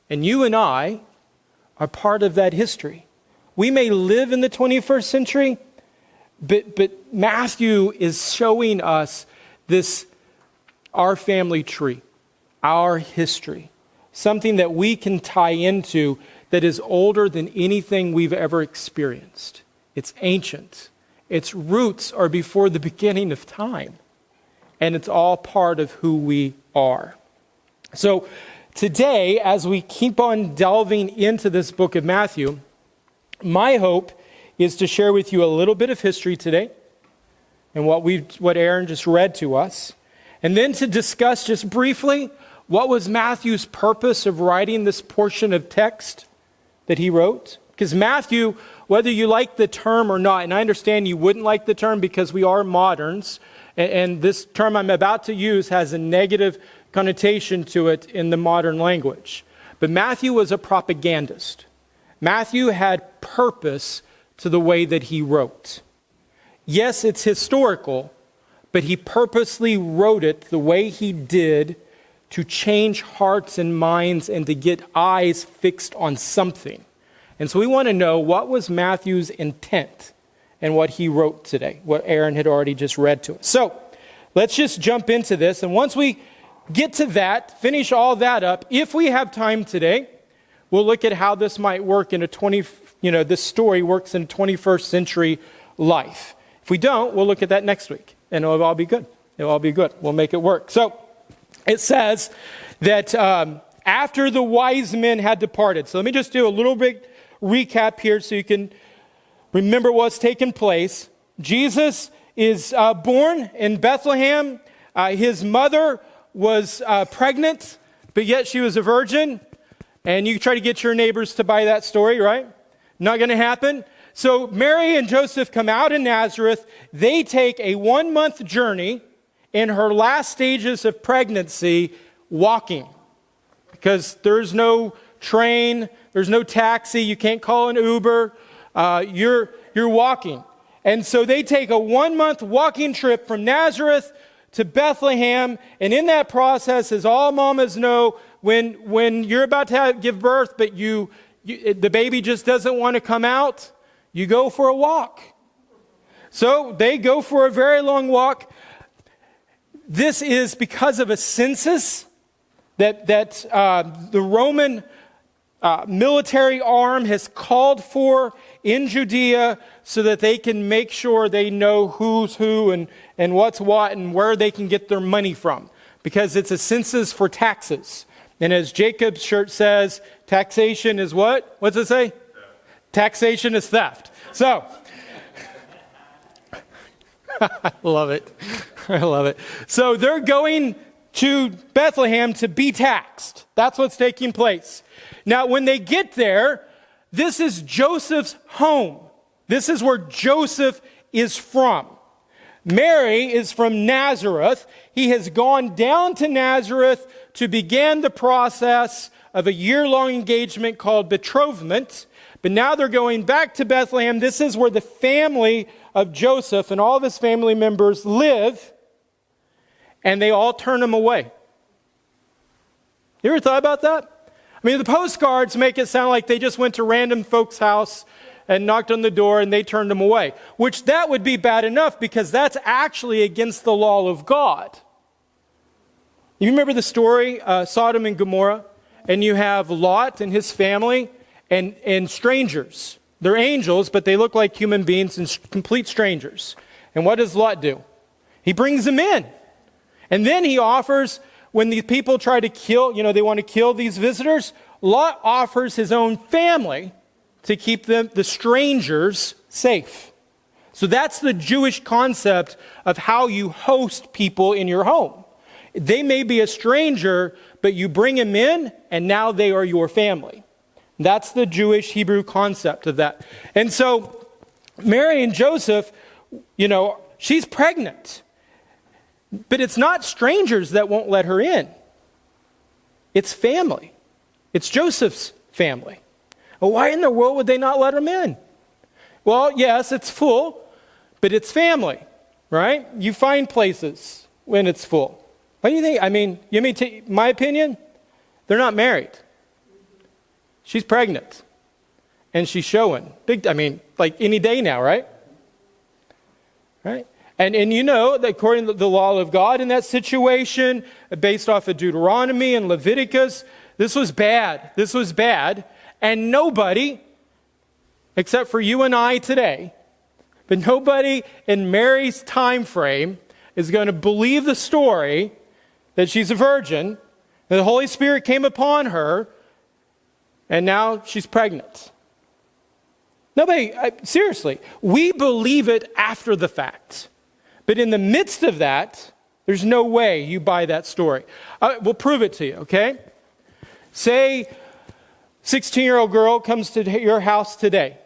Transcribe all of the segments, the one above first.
And you and I are part of that history. We may live in the 21st century, but Matthew is showing us our family tree, our history, something that we can tie into that is older than anything we've ever experienced. It's ancient. Its roots are before the beginning of time. And it's all part of who we are. So today, as we keep on delving into this book of Matthew, my hope is to share with you a little bit of history today and what Aaron just read to us. And then to discuss just briefly what was Matthew's purpose of writing this portion of text that he wrote. Because Matthew, whether you like the term or not, and I understand you wouldn't like the term because we are moderns, and this term I'm about to use has a negative connotation to it in the modern language. But Matthew was a propagandist. Matthew had purpose to the way that he wrote. Yes, it's historical, but he purposely wrote it the way he did to change hearts and minds and to get eyes fixed on something. And so we want to know what was Matthew's intent and what he wrote today, what Aaron had already just read to us. So let's just jump into this. And once we get to that, finish all that up, if we have time today, we'll look at how this might work in this story works in a 21st century life. If we don't, we'll look at that next week, and it'll all be good. It'll all be good. We'll make it work. So it says that after the wise men had departed. So let me just do a little bit recap here so you can remember what's taken place. Jesus is born in Bethlehem. His mother was pregnant, but yet she was a virgin. And you try to get your neighbors to buy that story, right? Not going to happen. So Mary and Joseph come out in Nazareth. They take a 1-month journey in her last stages of pregnancy walking. Because there's no train, there's no taxi, you can't call an Uber, you're walking. And so they take a 1-month walking trip from Nazareth to Bethlehem, and in that process, as all mamas know, when you're about to give birth, but the baby just doesn't want to come out, you go for a walk. So they go for a very long walk. This is because of a census that the Roman military arm has called for in Judea so that they can make sure they know who's who and what's what and where they can get their money from. Because it's a census for taxes. And as Jacob's shirt says, taxation is what? What's it say? Theft. Taxation is theft. So, I love it. I love it. So they're going to Bethlehem to be taxed. That's what's taking place. Now, when they get there, this is Joseph's home. This is where Joseph is from. Mary is from Nazareth. He has gone down to Nazareth to begin the process of a year-long engagement called betrothment. But now they're going back to Bethlehem. This is where the family of Joseph and all of his family members live. And they all turn him away. You ever thought about that? I mean, the postcards make it sound like they just went to random folks' house and knocked on the door and they turned him away. Which that would be bad enough because that's actually against the law of God. You remember the story, Sodom and Gomorrah? And you have Lot and his family and strangers. They're angels, but they look like human beings and complete strangers. And what does Lot do? He brings them in. And then he offers, when the people try to kill, they want to kill these visitors, Lot offers his own family to keep the strangers safe. So that's the Jewish concept of how you host people in your home. They may be a stranger, but you bring them in, and now they are your family. That's the Jewish Hebrew concept of that. And so Mary and Joseph, she's pregnant. But it's not strangers that won't let her in. It's family. It's Joseph's family. Well, why in the world would they not let him in? Well, yes, it's full, but it's family, right? You find places when it's full. What do you think? I mean, my opinion? They're not married. She's pregnant. And she's showing. Like any day now, right? Right? And you know that according to the law of God in that situation, based off of Deuteronomy and Leviticus, this was bad. This was bad. And nobody, except for you and I today, but nobody in Mary's time frame is going to believe the story that she's a virgin, and the Holy Spirit came upon her, and now she's pregnant. Nobody, seriously, we believe it after the fact. But in the midst of that, there's no way you buy that story. We'll prove it to you, okay? Say 16-year-old girl comes to your house today.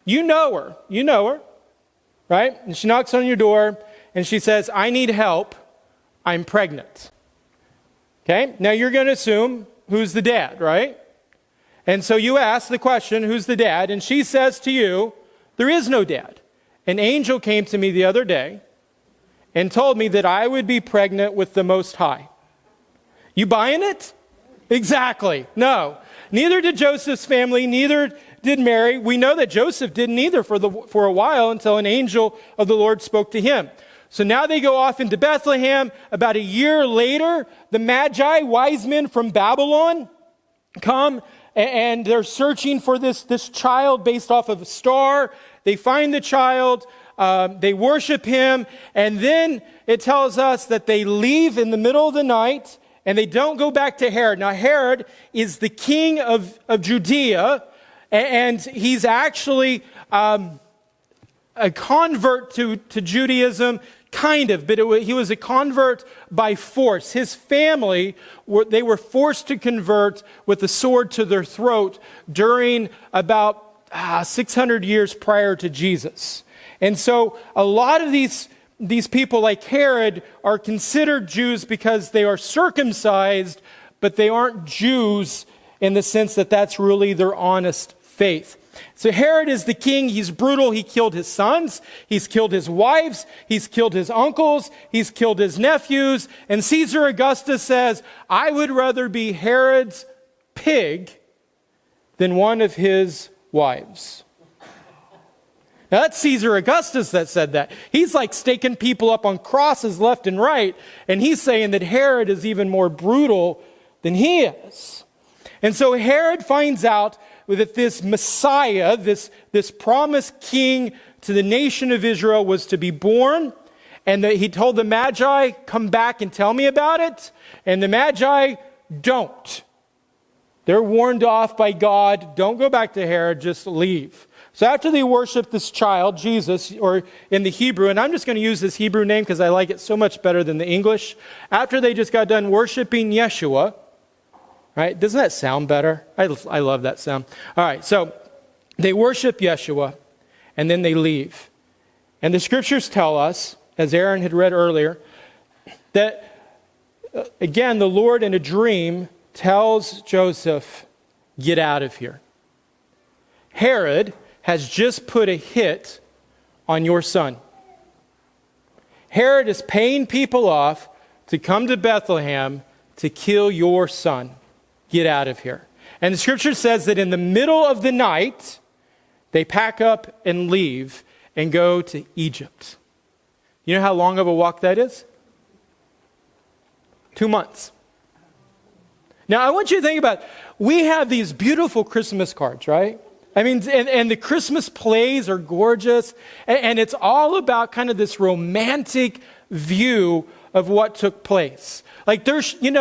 You know her, right? And she knocks on your door and she says, I need help, I'm pregnant. Okay? Now you're going to assume who's the dad, right? And so you ask the question, who's the dad? And she says to you, there is no dad. An angel came to me the other day and told me that I would be pregnant with the Most High. You buying it? Exactly. No. Neither did Joseph's family, neither did Mary. We know that Joseph didn't either for a while until an angel of the Lord spoke to him. So now they go off into Bethlehem. About a year later, the Magi, wise men from Babylon, come and they're searching for this child based off of a star. They find the child. They worship him. And then it tells us that they leave in the middle of the night and they don't go back to Herod. Now, Herod is the king of Judea, and he's actually a convert to Judaism, kind of, but he was a convert by force. His family, they were forced to convert with a sword to their throat during about 600 years prior to Jesus. And so a lot of these people like Herod are considered Jews because they are circumcised, but they aren't Jews in the sense that that's really their honest faith. So Herod is the king. He's brutal. He killed his sons. He's killed his wives. He's killed his uncles. He's killed his nephews. And Caesar Augustus says, I would rather be Herod's pig than one of his wives. Now that's Caesar Augustus that said that. He's like staking people up on crosses left and right. And he's saying that Herod is even more brutal than he is. And so Herod finds out that this Messiah, this promised king to the nation of Israel was to be born. And that he told the Magi, come back and tell me about it. And the Magi don't. They're warned off by God. Don't go back to Herod, just leave. So after they worship this child, Jesus, or in the Hebrew, and I'm just going to use this Hebrew name because I like it so much better than the English. After they just got done worshiping Yeshua, right? Doesn't that sound better? I love that sound. All right, so they worship Yeshua, and then they leave. And the scriptures tell us, as Aaron had read earlier, that, again, the Lord in a dream tells Joseph, get out of here. Herod has just put a hit on your son. Herod is paying people off to come to Bethlehem to kill your son. Get out of here. And the scripture says that in the middle of the night, they pack up and leave and go to Egypt. You know how long of a walk that is? 2 months. Now, I want you to think about, we have these beautiful Christmas cards, right? I mean, and the Christmas plays are gorgeous, and it's all about kind of this romantic view of what took place. Like there's, in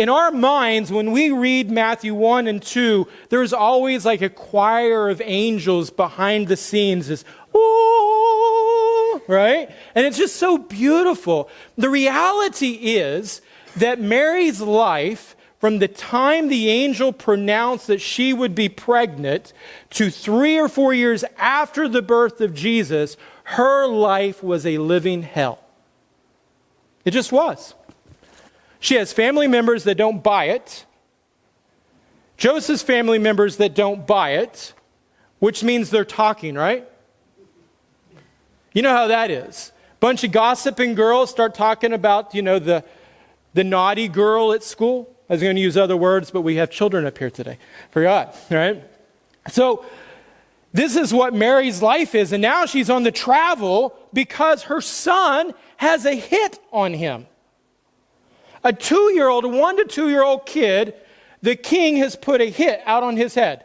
our minds, when we read Matthew 1 and 2, there's always like a choir of angels behind the scenes, this, ooh, right? And it's just so beautiful. The reality is that Mary's life, from the time the angel pronounced that she would be pregnant to 3 or 4 years after the birth of Jesus, her life was a living hell. It just was. She has family members that don't buy it. Joseph's family members that don't buy it, which means they're talking, right? You know how that is. Bunch of gossiping girls start talking about, the naughty girl at school. I was going to use other words, but we have children up here today. Forgot, right? So this is what Mary's life is. And now she's on the travel because her son has a hit on him. A 1 to 2 year old kid, the king has put a hit out on his head.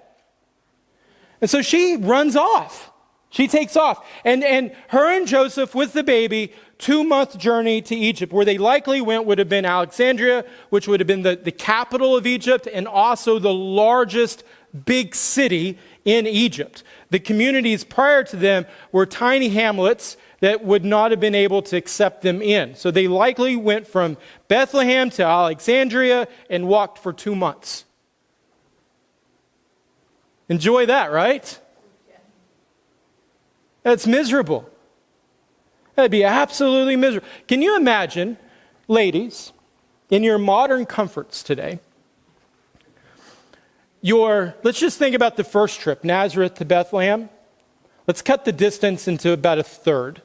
And so she runs off. She takes off. And her and Joseph with the baby, 2-month journey to Egypt. Where they likely went would have been Alexandria, which would have been the capital of Egypt and also the largest big city in Egypt. The communities prior to them were tiny hamlets that would not have been able to accept them in. So they likely went from Bethlehem to Alexandria and walked for 2 months. Enjoy that, right? That's miserable. That'd be absolutely miserable. Can you imagine, ladies, in your modern comforts today, let's just think about the first trip, Nazareth to Bethlehem. Let's cut the distance into about a third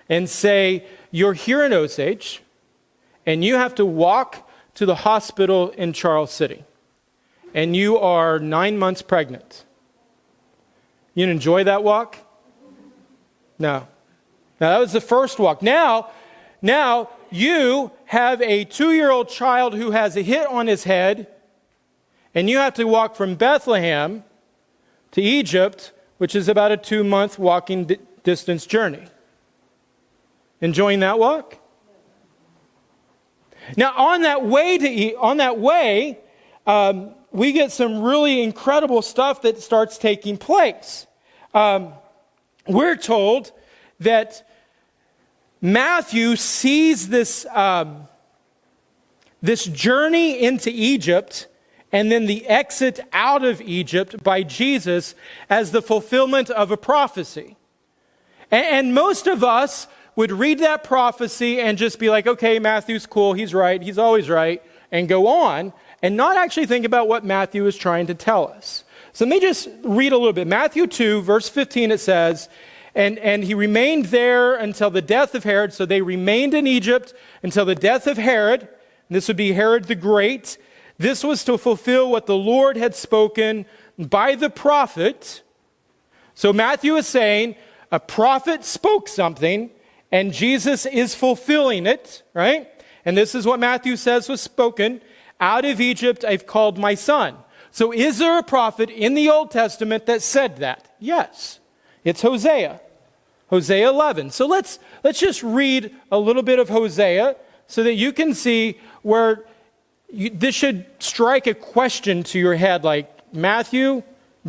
and say you're here in Osage and you have to walk to the hospital in Charles City and you are 9 months pregnant. You enjoy that walk? No. Now that was the first walk. Now you have a 2-year-old child who has a hit on his head, and you have to walk from Bethlehem to Egypt, which is about a 2-month walking distance journey. Enjoying that walk? Now on that way, we get some really incredible stuff that starts taking place. We're told that Matthew sees this journey into Egypt and then the exit out of Egypt by Jesus as the fulfillment of a prophecy. And most of us would read that prophecy and just be like, okay, Matthew's cool, he's right, he's always right, and go on, and not actually think about what Matthew is trying to tell us. So let me just read a little bit. Matthew 2, verse 15, it says, And he remained there until the death of Herod. So they remained in Egypt until the death of Herod. This would be Herod the Great. This was to fulfill what the Lord had spoken by the prophet. So Matthew is saying a prophet spoke something and Jesus is fulfilling it, right? And this is what Matthew says was spoken. Out of Egypt I've called my son. So is there a prophet in the Old Testament that said that? Yes. It's Hosea. Hosea 11. So let's just read a little bit of Hosea so that you can see where this should strike a question to your head like, Matthew,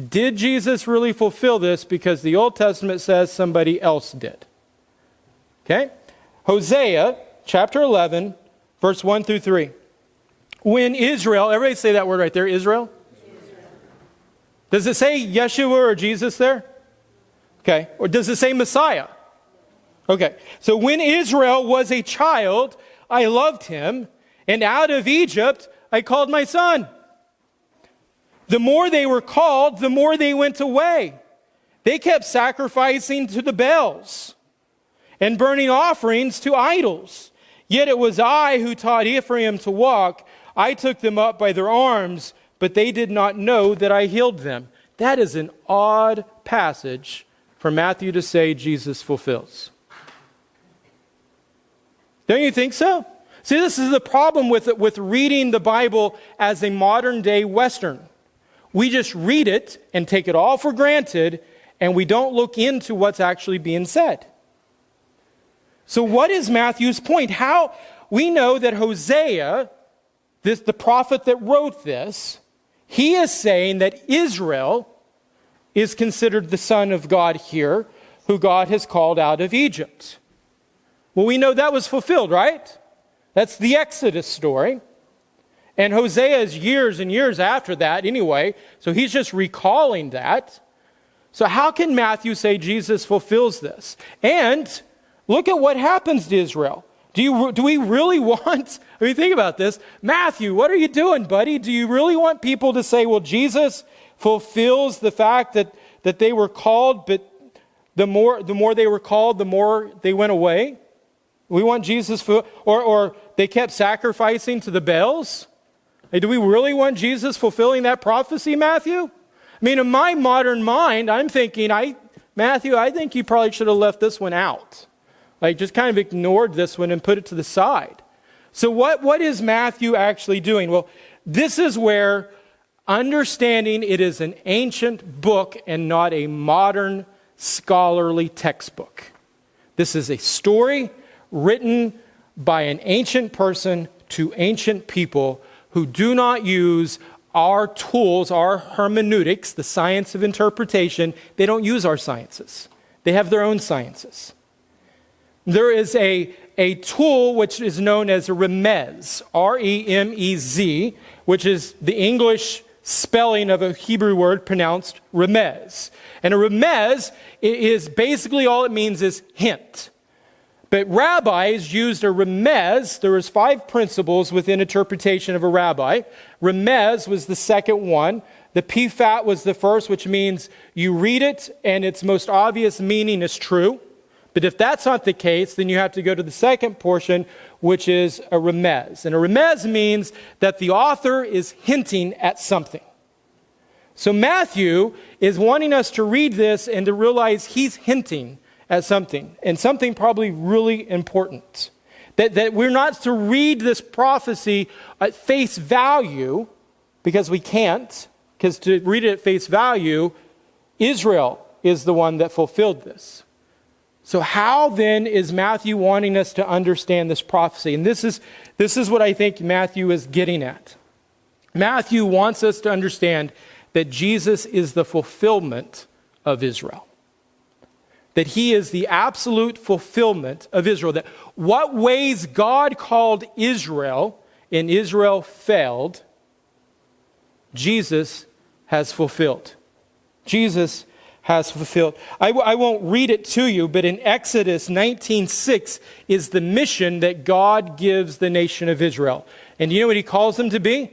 did Jesus really fulfill this because the Old Testament says somebody else did? Okay? Hosea chapter 11, verse 1 through 3. When Israel, everybody say that word right there, Israel? Does it say Yeshua or Jesus there? Okay. Or does it say Messiah? Okay. So when Israel was a child, I loved him, and out of Egypt I called my son. The more they were called, the more they went away. They kept sacrificing to the Baals and burning offerings to idols. Yet it was I who taught Ephraim to walk. I took them up by their arms, but they did not know that I healed them. That is an odd passage for Matthew to say Jesus fulfills. Don't you think so? See, this is the problem with reading the Bible as a modern day Western. We just read it and take it all for granted, and we don't look into what's actually being said. So what is Matthew's point? How we know that Hosea, the prophet that wrote this, he is saying that Israel is considered the son of God here, who God has called out of Egypt. Well, we know that was fulfilled, right? That's the Exodus story. And Hosea is years and years after that anyway, so he's just recalling that. So how can Matthew say Jesus fulfills this? And look at what happens to Israel. Do we really want, I mean, think about this. Matthew, what are you doing, buddy? Do you really want people to say, well, Jesus fulfills the fact that they were called, but the more they were called, the more they went away? We want Jesus, or they kept sacrificing to the Baals? Like, do we really want Jesus fulfilling that prophecy, Matthew? I mean, in my modern mind, I'm thinking, Matthew, I think you probably should have left this one out. Like, just kind of ignored this one and put it to the side. So what is Matthew actually doing? Well, this is where understanding it is an ancient book and not a modern scholarly textbook. This is a story written by an ancient person to ancient people who do not use our tools, our hermeneutics, the science of interpretation. They don't use our sciences. They have their own sciences. There is a tool which is known as a remez, R-E-M-E-Z, which is the English spelling of a Hebrew word pronounced remez. And a remez is basically all it means is hint. But rabbis used a remez. There was 5 principles within interpretation of a rabbi. Remez was the second one. The pifat was the first, which means you read it and its most obvious meaning is true. But if that's not the case, then you have to go to the second portion, which is a remez. And a remez means that the author is hinting at something. So Matthew is wanting us to read this and to realize he's hinting at something, and something probably really important. That we're not to read this prophecy at face value, because we can't, because to read it at face value, Israel is the one that fulfilled this. So how then is Matthew wanting us to understand this prophecy? And this is what I think Matthew is getting at. Matthew wants us to understand that Jesus is the fulfillment of Israel. That he is the absolute fulfillment of Israel. That what ways God called Israel and Israel failed, Jesus has fulfilled. Jesus has fulfilled. I won't read it to you, but in Exodus 19:6 is the mission that God gives the nation of Israel. And you know what he calls them to be?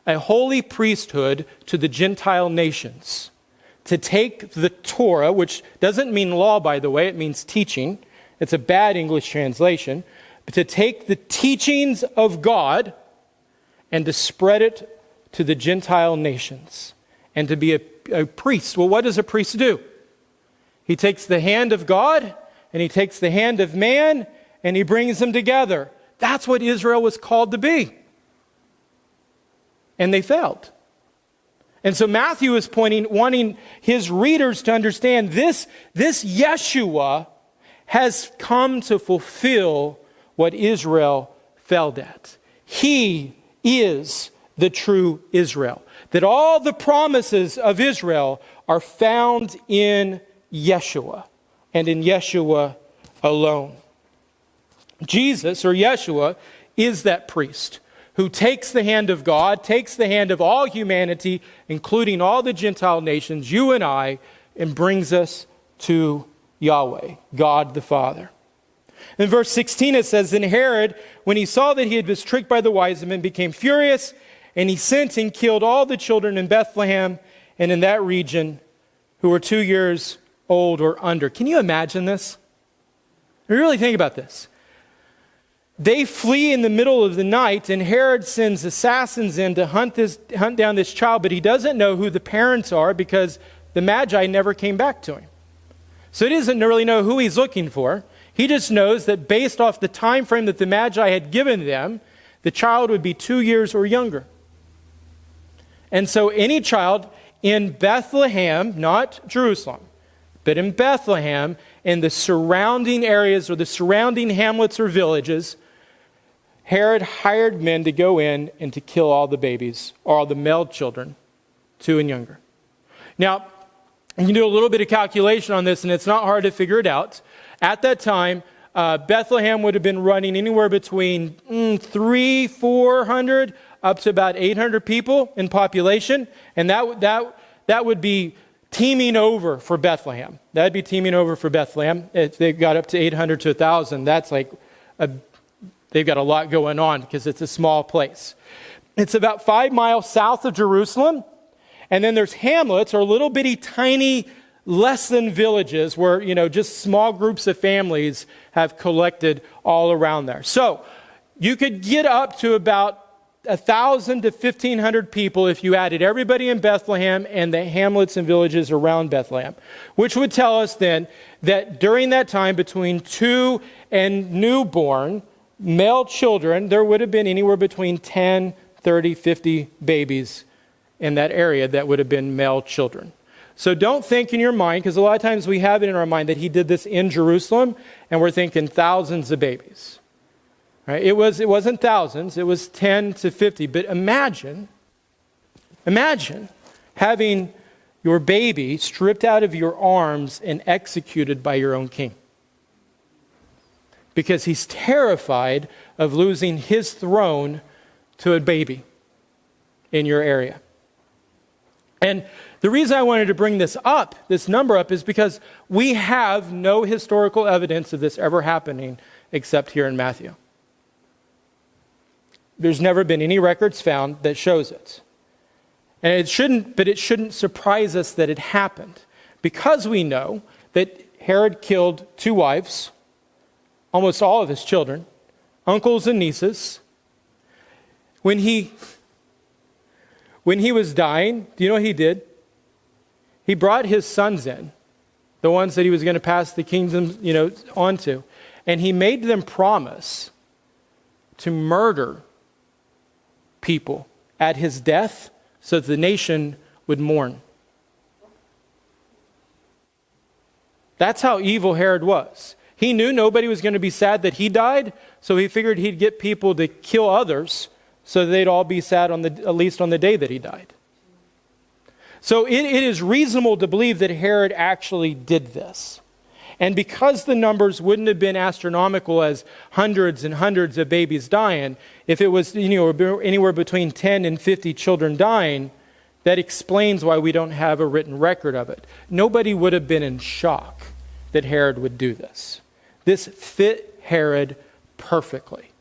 A holy priesthood to the Gentile nations. To take the Torah, which doesn't mean law, by the way, it means teaching. It's a bad English translation. But to take the teachings of God and to spread it to the Gentile nations. And to be a priest. Well, what does a priest do? He takes the hand of God and he takes the hand of man and he brings them together. That's what Israel was called to be. And they failed. And so Matthew is wanting his readers to understand this Yeshua has come to fulfill what Israel failed at. He is the true Israel. That all the promises of Israel are found in Yeshua and in Yeshua alone. Jesus, or Yeshua, is that priest who takes the hand of God, takes the hand of all humanity, including all the Gentile nations, you and I, and brings us to Yahweh, God the Father. In verse 16 it says, "Then Herod, when he saw that he had been tricked by the wise men, became furious, and he sent and killed all the children in Bethlehem and in that region who were 2 years old or under." Can you imagine this? Really think about this. They flee in the middle of the night, and Herod sends assassins in to hunt down this child, but he doesn't know who the parents are because the Magi never came back to him. So he doesn't really know who he's looking for. He just knows that based off the time frame that the Magi had given them, the child would be 2 years or younger. And so any child in Bethlehem, not Jerusalem, but in Bethlehem, in the surrounding areas or the surrounding hamlets or villages, Herod hired men to go in and to kill all the babies, or all the male children, 2 and younger. Now, you can do a little bit of calculation on this, and it's not hard to figure it out. At that time, Bethlehem would have been running anywhere between 300-400 up to about 800 people in population, and that would be teeming over for Bethlehem. That'd be teeming over for Bethlehem. If they got up to 800 to 1,000, that's like they've got a lot going on because it's a small place. It's about 5 miles south of Jerusalem, and then there's hamlets or little bitty tiny less than villages where, just small groups of families have collected all around there. So you could get up to about 1,000 to 1,500 people if you added everybody in Bethlehem and the hamlets and villages around Bethlehem, which would tell us then that during that time between 2 and newborn male children, there would have been anywhere between 10, 30, 50 babies in that area that would have been male children. So don't think in your mind, because a lot of times we have it in our mind that he did this in Jerusalem, and we're thinking thousands of babies. Right? It wasn't thousands, it was 10 to 50. But imagine having your baby stripped out of your arms and executed by your own king. Because he's terrified of losing his throne to a baby in your area. And the reason I wanted to bring this number up, is because we have no historical evidence of this ever happening except here in Matthew. There's never been any records found that shows it. And it shouldn't surprise us that it happened, because we know that Herod killed 2 wives, almost all of his children, uncles and nieces. When he was dying, do you know what he did? He brought his sons in, the ones that he was going to pass the kingdom, on to, and he made them promise to murder people at his death so that the nation would mourn. That's how evil Herod was. He knew nobody was going to be sad that he died, so he figured he'd get people to kill others so they'd all be sad at least on the day that he died. So it is reasonable to believe that Herod actually did this. And because the numbers wouldn't have been astronomical as hundreds and hundreds of babies dying, if it was anywhere between 10 and 50 children dying, that explains why we don't have a written record of it. Nobody would have been in shock that Herod would do this. This fit Herod perfectly.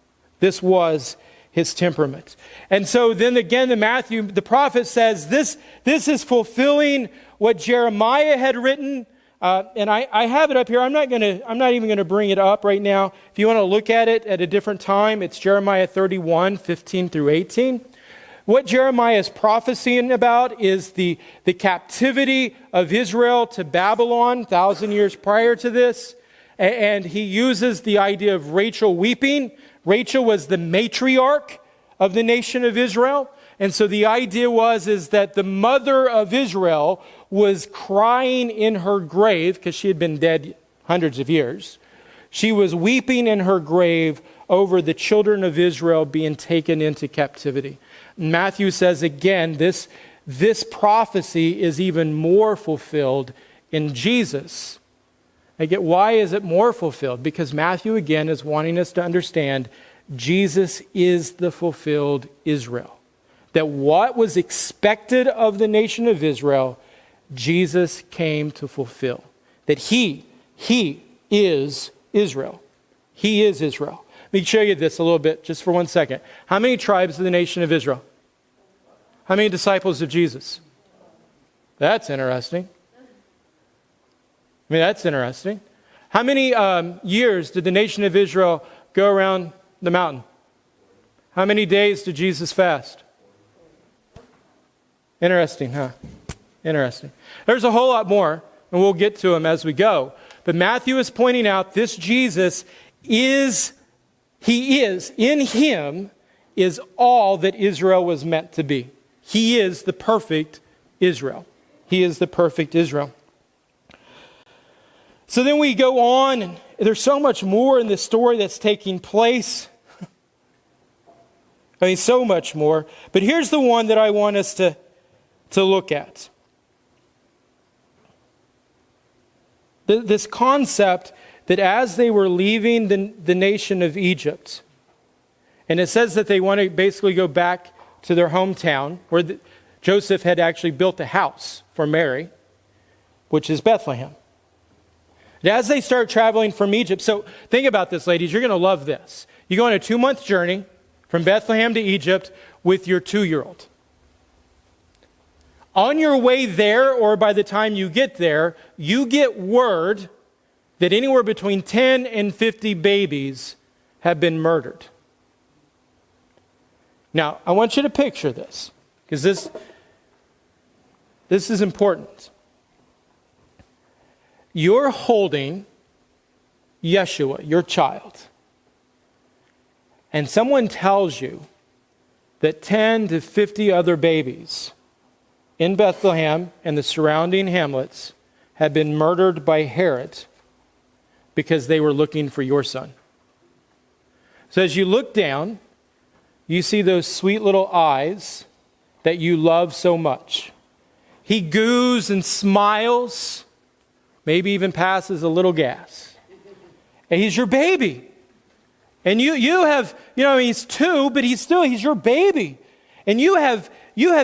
This was his temperament. And so then again, the prophet says, this is fulfilling what Jeremiah had written. And I have it up here. I'm not even going to bring it up right now. If you want to look at it at a different time, it's Jeremiah 31, 15 through 18. What Jeremiah is prophesying about is the captivity of Israel to Babylon 1,000 years prior to this. And he uses the idea of Rachel weeping. Rachel was the matriarch of the nation of Israel. And so the idea is that the mother of Israel was crying in her grave because she had been dead hundreds of years. She was weeping in her grave over the children of Israel being taken into captivity. Matthew says again, this prophecy is even more fulfilled in Jesus. Why is it more fulfilled? Because Matthew again is wanting us to understand Jesus is the fulfilled Israel. That what was expected of the nation of Israel, Jesus came to fulfill. That he is Israel. He is Israel. Let me show you this a little bit, just for 1 second. How many tribes of the nation of Israel? How many disciples of Jesus? That's interesting. That's interesting. How many years did the nation of Israel go around the mountain? How many days did Jesus fast? Interesting, huh? Interesting. There's a whole lot more, and we'll get to them as we go. But Matthew is pointing out this Jesus in him is all that Israel was meant to be. He is the perfect Israel. He is the perfect Israel. So then we go on, and there's so much more in this story that's taking place. So much more. But here's the one that I want us to look at. This concept that as they were leaving the nation of Egypt, and it says that they want to basically go back to their hometown, where Joseph had actually built a house for Mary, which is Bethlehem. And as they start traveling from Egypt, so think about this, ladies, you're going to love this. You go on a 2-month journey from Bethlehem to Egypt with your 2-year-old. On your way there, or by the time you get there, you get word that anywhere between 10 and 50 babies have been murdered. Now, I want you to picture this, because this is important. You're holding Yeshua, your child, and someone tells you that 10 to 50 other babies in Bethlehem and the surrounding hamlets have been murdered by Herod because they were looking for your son. So as you look down, you see those sweet little eyes that you love so much. He goos and smiles, maybe even passes a little gas. And he's your baby. And you have, he's 2, but he's your baby. And you have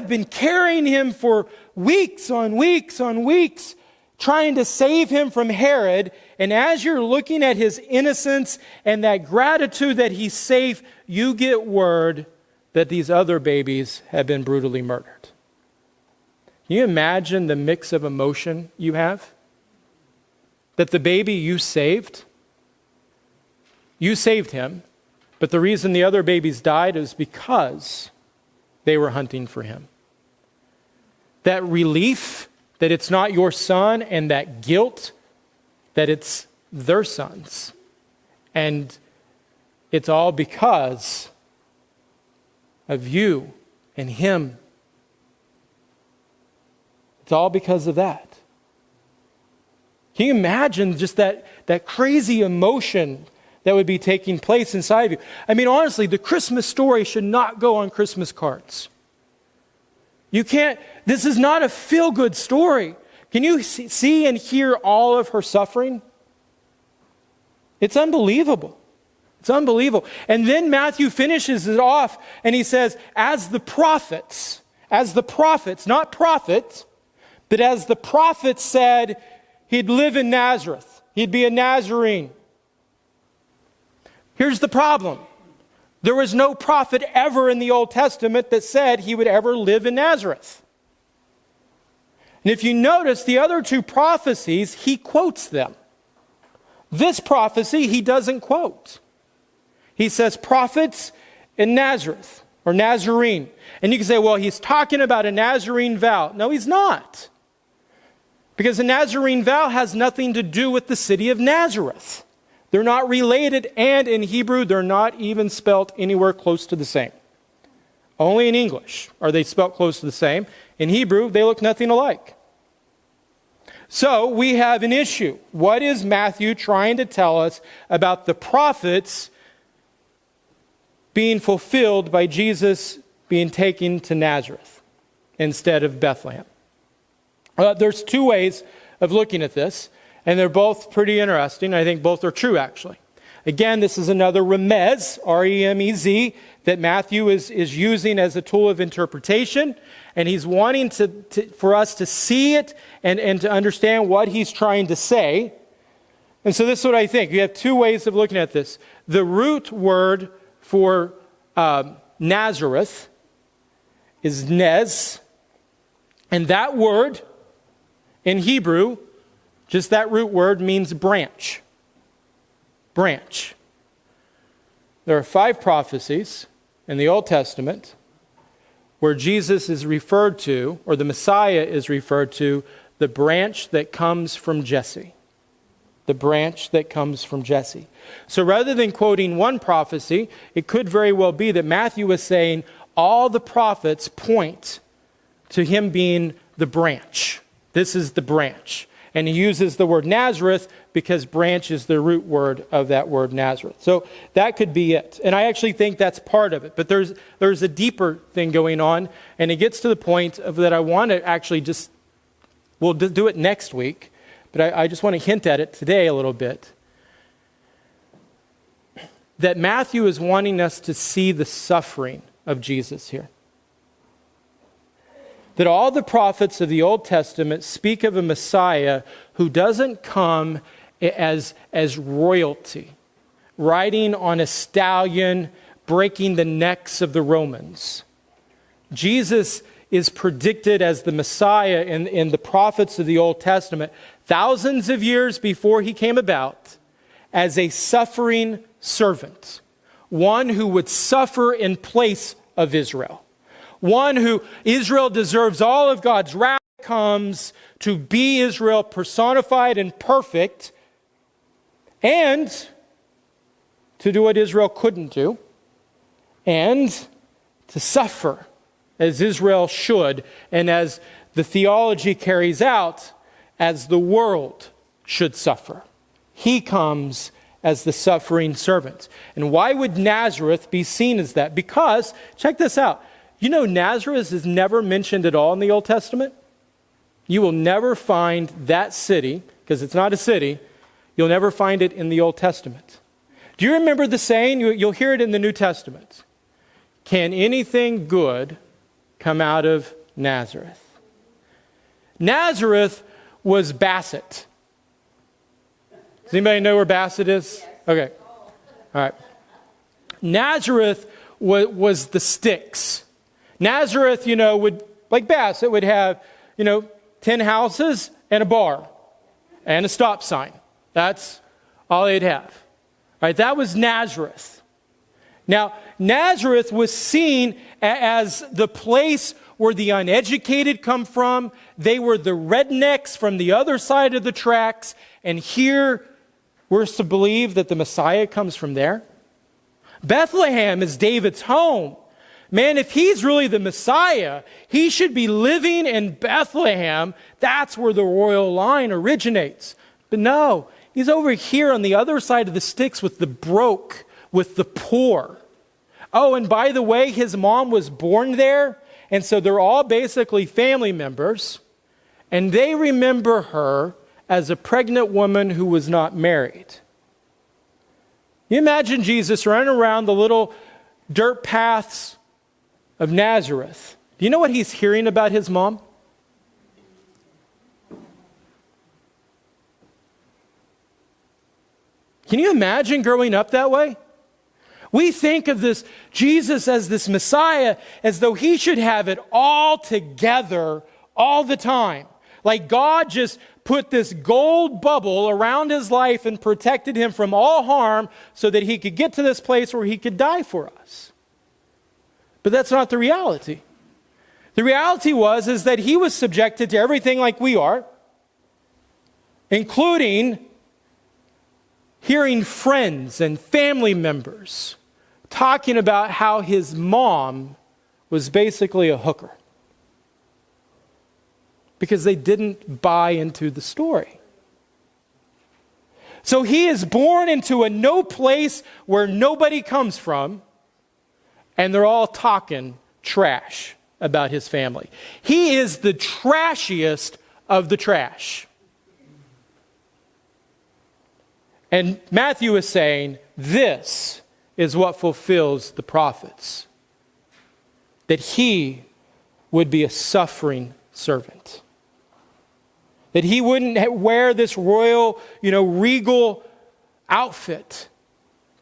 been carrying him for weeks on weeks on weeks, trying to save him from Herod. And as you're looking at his innocence and that gratitude that he's safe, you get word that these other babies have been brutally murdered. Can you imagine the mix of emotion you have? That the baby you saved him, but the reason the other babies died is because they were hunting for him. That relief that it's not your son, and that guilt that it's their sons. And it's all because of you and him. It's all because of that. Can you imagine just that crazy emotion that would be taking place inside of you? I mean, honestly, the Christmas story should not go on Christmas cards. This is not a feel-good story. Can you see and hear all of her suffering? It's unbelievable. It's unbelievable. And then Matthew finishes it off and he says, as the prophets, not prophets, but as the prophets said, he'd live in Nazareth. He'd be a Nazarene. Here's the problem. There was no prophet ever in the Old Testament that said he would ever live in Nazareth. And if you notice, the other 2 prophecies, he quotes them. This prophecy, he doesn't quote. He says prophets in Nazareth, or Nazarene. And you can say, well, he's talking about a Nazarene vow. No, he's not. Because the Nazarene vow has nothing to do with the city of Nazareth. They're not related, and in Hebrew, they're not even spelt anywhere close to the same. Only in English are they spelt close to the same. In Hebrew, they look nothing alike. So we have an issue. What is Matthew trying to tell us about the prophets being fulfilled by Jesus being taken to Nazareth instead of Bethlehem? There's 2 ways of looking at this. And they're both pretty interesting. I think both are true, actually. Again, this is another remez, R-E-M-E-Z, that Matthew is using as a tool of interpretation. And he's wanting for us to see it and to understand what he's trying to say. And so this is what I think. You have 2 ways of looking at this. The root word for Nazareth is nez. And that word in Hebrew, just that root word, means branch. Branch. There are 5 prophecies in the Old Testament where Jesus is referred to, or the Messiah is referred to, the branch that comes from Jesse. The branch that comes from Jesse. So rather than quoting one prophecy, it could very well be that Matthew is saying all the prophets point to him being the branch. This is the branch. And he uses the word Nazareth because branch is the root word of that word Nazareth. So that could be it. And I actually think that's part of it. But there's a deeper thing going on. And it gets to the point of that I want to actually we'll do it next week. But I just want to hint at it today a little bit. That Matthew is wanting us to see the suffering of Jesus here. That all the prophets of the Old Testament speak of a Messiah who doesn't come as royalty, riding on a stallion, breaking the necks of the Romans. Jesus is predicted as the Messiah in the prophets of the Old Testament, thousands of years before he came about, as a suffering servant, one who would suffer in place of Israel. One who Israel deserves all of God's wrath, comes to be Israel personified and perfect, and to do what Israel couldn't do, and to suffer as Israel should, and as the theology carries out, as the world should suffer. He comes as the suffering servant. And why would Nazareth be seen as that? Because, check this out, you know Nazareth is never mentioned at all in the Old Testament. You will never find that city, because it's not a city, you'll never find it in the Old Testament. Do you remember the saying? You'll hear it in the New Testament. Can anything good come out of Nazareth? Nazareth was Bassett. Does anybody know where Bassett is? Okay. All right. Nazareth was the sticks. Nazareth, would, like Bassett, would have, 10 houses and a bar and a stop sign. That's all they'd have. Right? That was Nazareth. Now, Nazareth was seen as the place where the uneducated come from. They were the rednecks from the other side of the tracks. And here, we're to believe that the Messiah comes from there. Bethlehem is David's home. Man, if he's really the Messiah, he should be living in Bethlehem. That's where the royal line originates. But no, he's over here on the other side of the sticks with the broke, with the poor. Oh, and by the way, his mom was born there, and so they're all basically family members, and they remember her as a pregnant woman who was not married. You imagine Jesus running around the little dirt paths of Nazareth. Do you know what he's hearing about his mom? Can you imagine growing up that way? We think of this Jesus as this Messiah as though he should have it all together all the time. Like God just put this gold bubble around his life and protected him from all harm so that he could get to this place where he could die for us. But that's not the reality. The reality is that he was subjected to everything like we are, including hearing friends and family members talking about how his mom was basically a hooker because they didn't buy into the story. So he is born into a no place where nobody comes from, and they're all talking trash about his family. He is the trashiest of the trash. And Matthew is saying, this is what fulfills the prophets. That he would be a suffering servant. That he wouldn't wear this royal, regal outfit.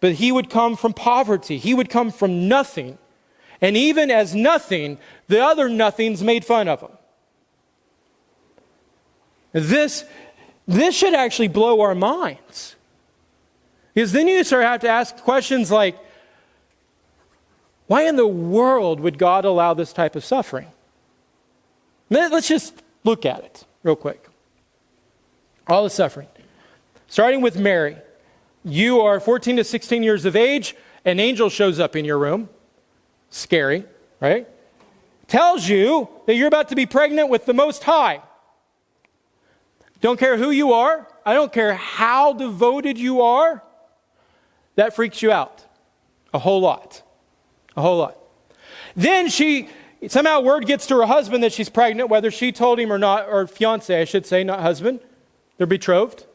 But he would come from poverty. He would come from nothing. And even as nothing, the other nothings made fun of him. This should actually blow our minds. Because then you start to have to ask questions like, why in the world would God allow this type of suffering? Let's just look at it real quick. All the suffering. Starting with Mary. You are 14 to 16 years of age. An angel shows up in your room. Scary, right? Tells you that you're about to be pregnant with the Most High. Don't care who you are. I don't care how devoted you are. That freaks you out. A whole lot. A whole lot. Then somehow word gets to her husband that she's pregnant, whether she told him or not, or fiance, I should say, not husband. They're betrothed.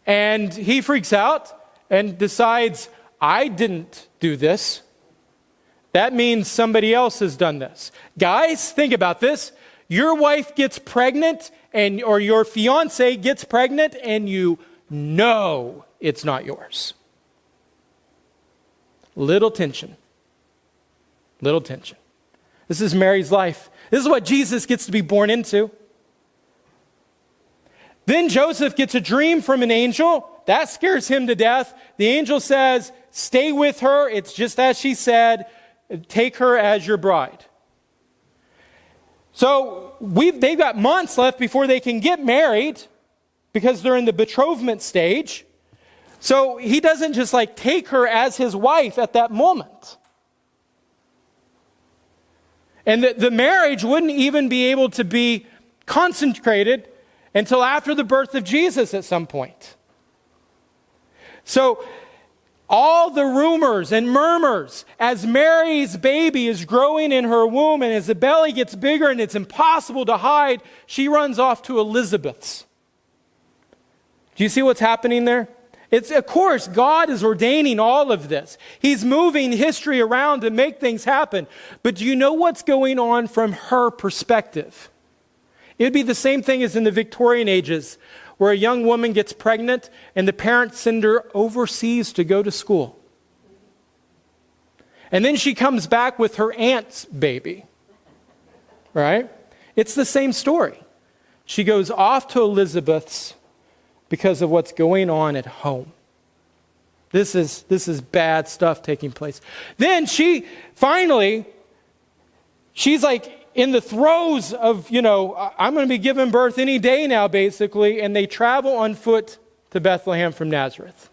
And he freaks out and decides, I didn't do this. That means somebody else has done this. Guys, think about this. Your wife gets pregnant or your fiance gets pregnant and you know it's not yours. Little tension. Little tension. This is Mary's life. This is what Jesus gets to be born into. Then Joseph gets a dream from an angel. That scares him to death. The angel says, stay with her. It's just as she said. take her as your bride. So they've got months left before they can get married because they're in the betrothment stage. So he doesn't just like take her as his wife at that moment. And the marriage wouldn't even be able to be consecrated until after the birth of Jesus at some point. So all the rumors and murmurs as Mary's baby is growing in her womb, and as the belly gets bigger and it's impossible to hide, she runs off to Elizabeth's. Do you see what's happening there? It's, of course, God is ordaining all of this. He's moving history around to make things happen. But do you know what's going on from her perspective? It would be the same thing as in the Victorian ages, where a young woman gets pregnant and the parents send her overseas to go to school. And then she comes back with her aunt's baby. Right? It's the same story. She goes off to Elizabeth's because of what's going on at home. This is bad stuff taking place. Then she's like in the throes of, I'm going to be giving birth any day now, basically, and they travel on foot to Bethlehem from Nazareth.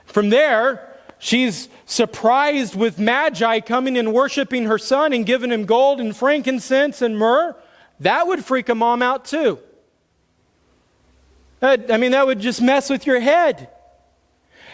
From there, she's surprised with Magi coming and worshiping her son and giving him gold and frankincense and myrrh. That would freak a mom out too. That would just mess with your head.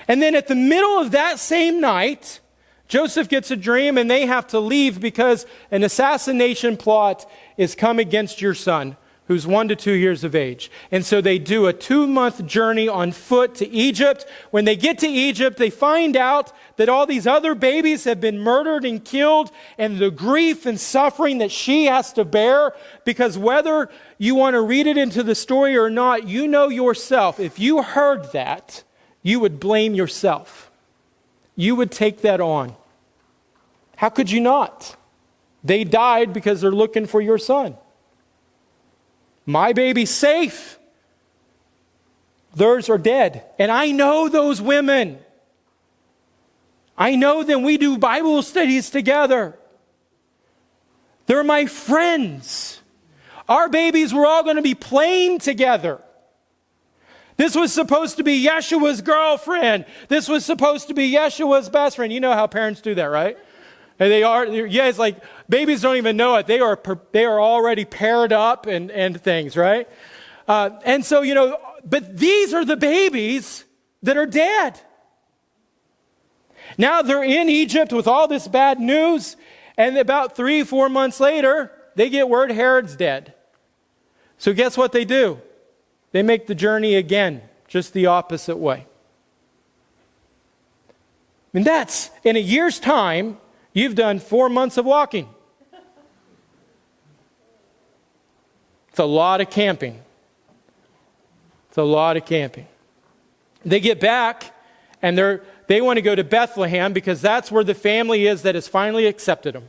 And then at the middle of that same night, Joseph gets a dream and they have to leave because an assassination plot is come against your son, who's 1 to 2 years of age. And so they do a 2-month journey on foot to Egypt. When they get to Egypt, they find out that all these other babies have been murdered and killed, and the grief and suffering that she has to bear, because whether you want to read it into the story or not, you know yourself, if you heard that, you would blame yourself. You would take that on. How could you not? They died because they're looking for your son. My baby's safe. Theirs are dead. And I know those women. I know them. We do Bible studies together. They're my friends. Our babies were all going to be playing together. This was supposed to be Yeshua's girlfriend. This was supposed to be Yeshua's best friend. You know how parents do that, right? And it's like babies don't even know it. They are already paired up and things, right? And so, but these are the babies that are dead. Now they're in Egypt with all this bad news, and about 3-4 months later, they get word Herod's dead. So guess what they do? They make the journey again, just the opposite way. And that's, in a year's time, you've done 4 months of walking. It's a lot of camping. It's a lot of camping. They get back, and they want to go to Bethlehem because that's where the family is that has finally accepted them.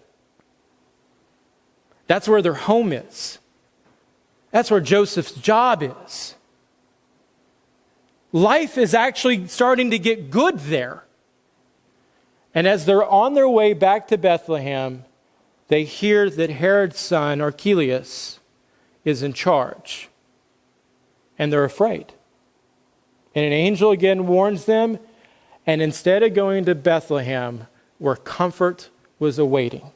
That's where their home is. That's where Joseph's job is. Life is actually starting to get good there. And as they're on their way back to Bethlehem, they hear that Herod's son, Archelaus, is in charge. And they're afraid. And an angel again warns them, and instead of going to Bethlehem, where comfort was awaiting,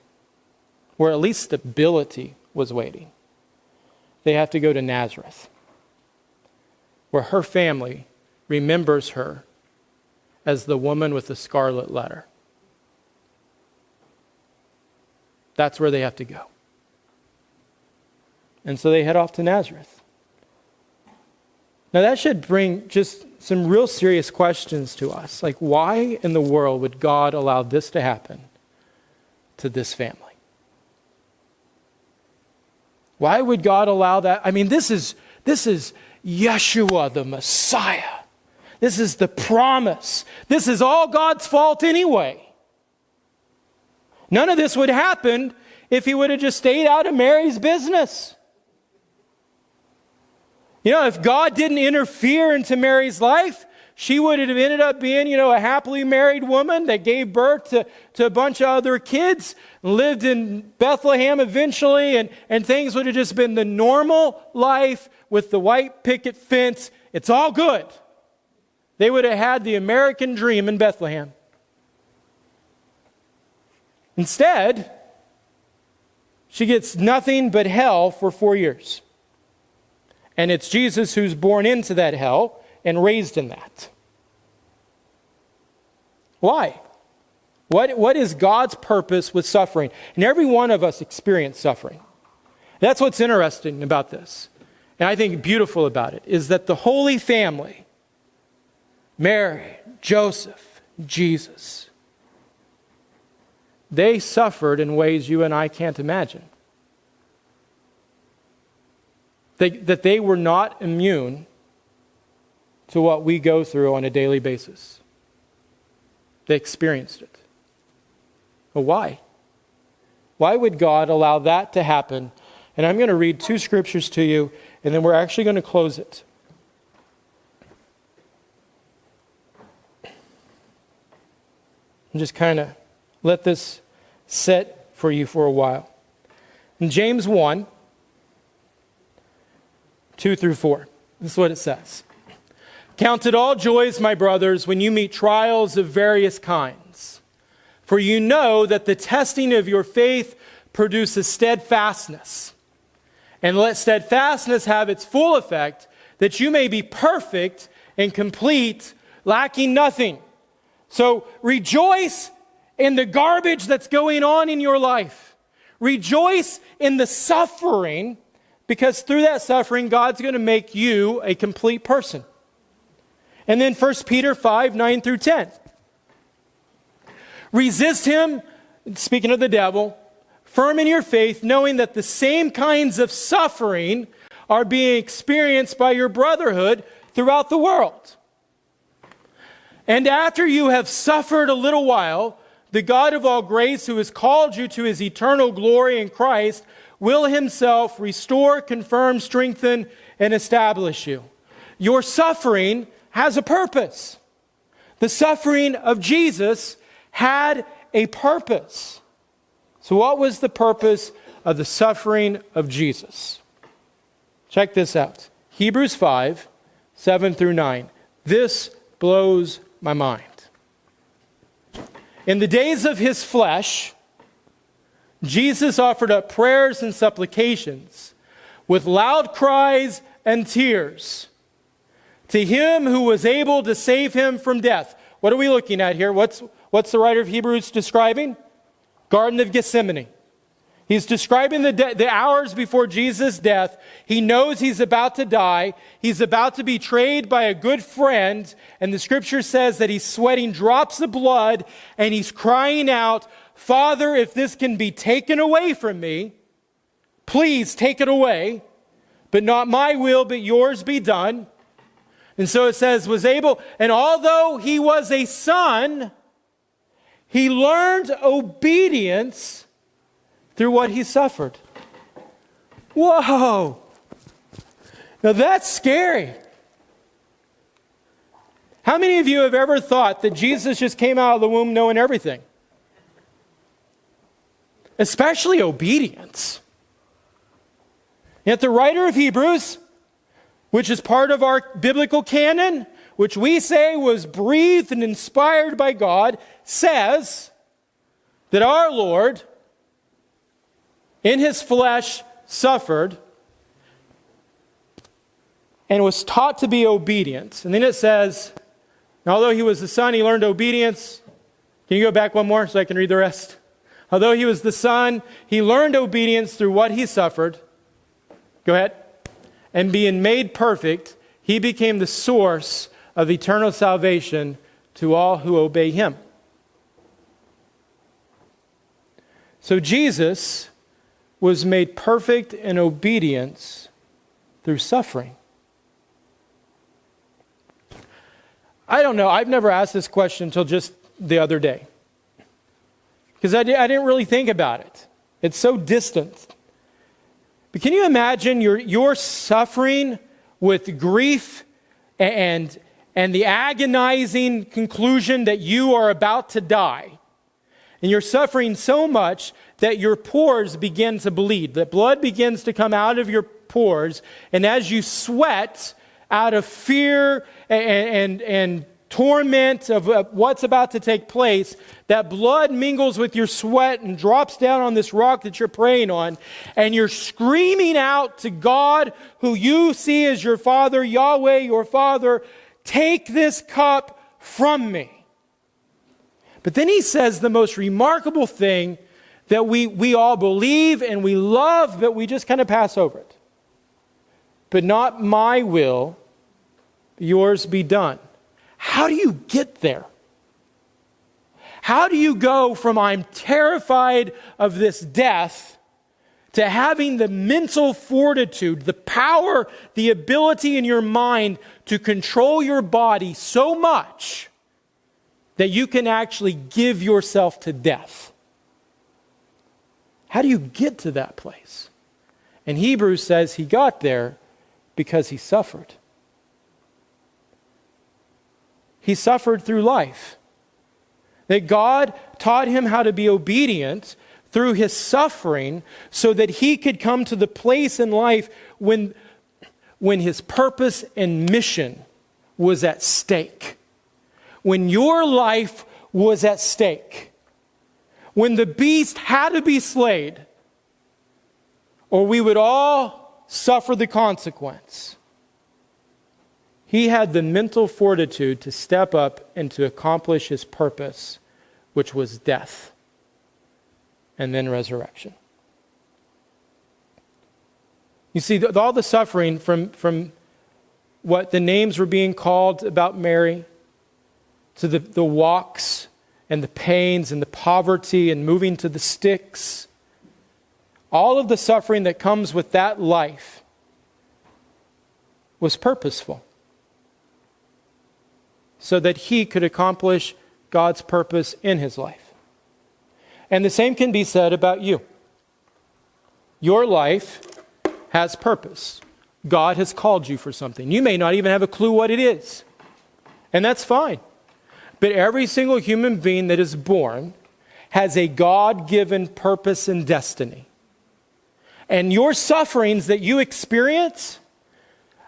where at least stability was waiting, they have to go to Nazareth, where her family remembers her as the woman with the scarlet letter. That's where they have to go. And so they head off to Nazareth. Now that should bring just some real serious questions to us. Like, why in the world would God allow this to happen to this family? Why would God allow that? This is Yeshua, the Messiah. This is the promise. This is all God's fault anyway. None of this would happen if he would have just stayed out of Mary's business. If God didn't interfere into Mary's life, she would have ended up being, a happily married woman that gave birth to a bunch of other kids, lived in Bethlehem eventually, and things would have just been the normal life with the white picket fence. It's all good. They would have had the American dream in Bethlehem. Instead, she gets nothing but hell for 4 years. And it's Jesus who's born into that hell and raised in that. Why? What is God's purpose with suffering? And every one of us experience suffering. That's what's interesting about this. And I think beautiful about it is that the Holy Family, Mary, Joseph, Jesus, they suffered in ways you and I can't imagine. That they were not immune to what we go through on a daily basis. They experienced it. But why? Why would God allow that to happen? And I'm going to read 2 scriptures to you, and then we're actually going to close it. And just kind of let this sit for you for a while. In James 1, 2 through 4, this is what it says. Count it all joys, my brothers, when you meet trials of various kinds. For you know that the testing of your faith produces steadfastness. And let steadfastness have its full effect, that you may be perfect and complete, lacking nothing. So rejoice in the garbage that's going on in your life. Rejoice in the suffering, because through that suffering, God's going to make you a complete person. And then 1 Peter 5, 9 through 10. Resist him, speaking of the devil, firm in your faith, knowing that the same kinds of suffering are being experienced by your brotherhood throughout the world. And after you have suffered a little while, the God of all grace, who has called you to his eternal glory in Christ, will himself restore, confirm, strengthen, and establish you. Your suffering has a purpose. The suffering of Jesus had a purpose. So what was the purpose of the suffering of Jesus? Check this out. Hebrews 5, 7 through 9. This blows my mind. In the days of his flesh, Jesus offered up prayers and supplications with loud cries and tears to him who was able to save him from death. What are we looking at here? What's the writer of Hebrews describing? Garden of Gethsemane. He's describing the hours before Jesus' death. He knows he's about to die. He's about to be betrayed by a good friend. And the scripture says that he's sweating drops of blood and he's crying out, Father, if this can be taken away from me, please take it away. But not my will, but yours be done. And so it says, was able, and although he was a son, he learned obedience through what he suffered. Whoa! Now that's scary. How many of you have ever thought that Jesus just came out of the womb knowing everything? Especially obedience. Yet the writer of Hebrews, which is part of our biblical canon, which we say was breathed and inspired by God, says that our Lord, in his flesh, suffered and was taught to be obedient. And then it says, although he was the son, he learned obedience. Can you go back one more so I can read the rest? Although he was the son, he learned obedience through what he suffered. Go ahead. And being made perfect, he became the source of eternal salvation to all who obey him. So Jesus was made perfect in obedience through suffering. I don't know. I've never asked this question until just the other day. Because I didn't really think about it. It's so distant. But can you imagine you're suffering with grief and and the agonizing conclusion that you are about to die. And you're suffering so much that your pores begin to bleed. The blood begins to come out of your pores. And as you sweat out of fear and torment of what's about to take place, that blood mingles with your sweat and drops down on this rock that you're praying on. And you're screaming out to God, who you see as your Father, Yahweh, your Father, take this cup from me. But then he says the most remarkable thing that we all believe and we love, but we just kind of pass over it. But not my will, yours be done. How do you get there? How do you go from I'm terrified of this death to having the mental fortitude, the power, the ability in your mind to control your body so much that you can actually give yourself to death? How do you get to that place? And Hebrews says he got there because he suffered. He suffered through life. That God taught him how to be obedient through his suffering so that he could come to the place in life when his purpose and mission was at stake. When your life was at stake. When the beast had to be slayed, or we would all suffer the consequence. He had the mental fortitude to step up and to accomplish his purpose, which was death and then resurrection. You see, all the suffering from what the names were being called about Mary, to the walks and the pains and the poverty and moving to the sticks, all of the suffering that comes with that life was purposeful, so that he could accomplish God's purpose in his life. And the same can be said about you. Your life has purpose. God has called you for something. You may not even have a clue what it is. And that's fine. But every single human being that is born has a God-given purpose and destiny. And your sufferings that you experience,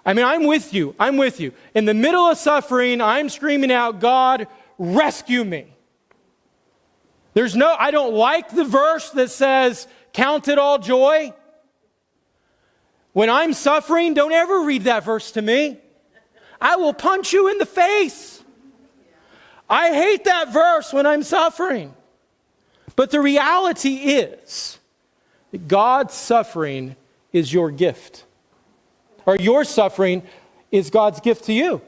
I mean, I'm with you. I'm with you. In the middle of suffering, I'm screaming out, God, rescue me. I don't like the verse that says, count it all joy. When I'm suffering, don't ever read that verse to me. I will punch you in the face. I hate that verse when I'm suffering. But the reality is that God's suffering is your gift. Or your suffering is God's gift to you.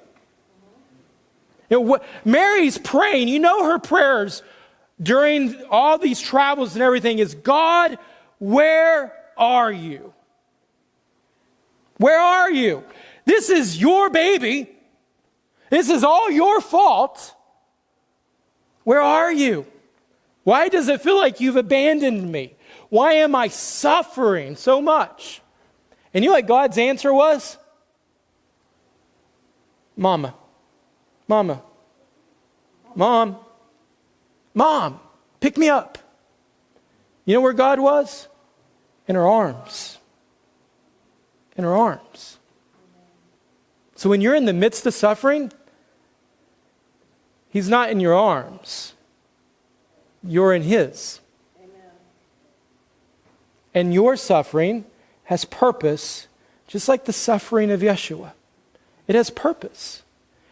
Mary's praying, you know her prayers during all these travels and everything is, God, where are you? Where are you? This is your baby. This is all your fault. Where are you? Why does it feel like you've abandoned me? Why am I suffering so much? And you know what God's answer was? Mama, Mom, pick me up. You know where God was? In her arms. In her arms. So when you're in the midst of suffering, He's not in your arms. You're in His. Amen. And your suffering has purpose, just like the suffering of Yeshua. It has purpose.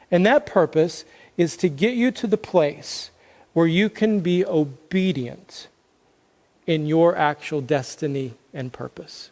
And that purpose is to get you to the place where you can be obedient in your actual destiny and purpose.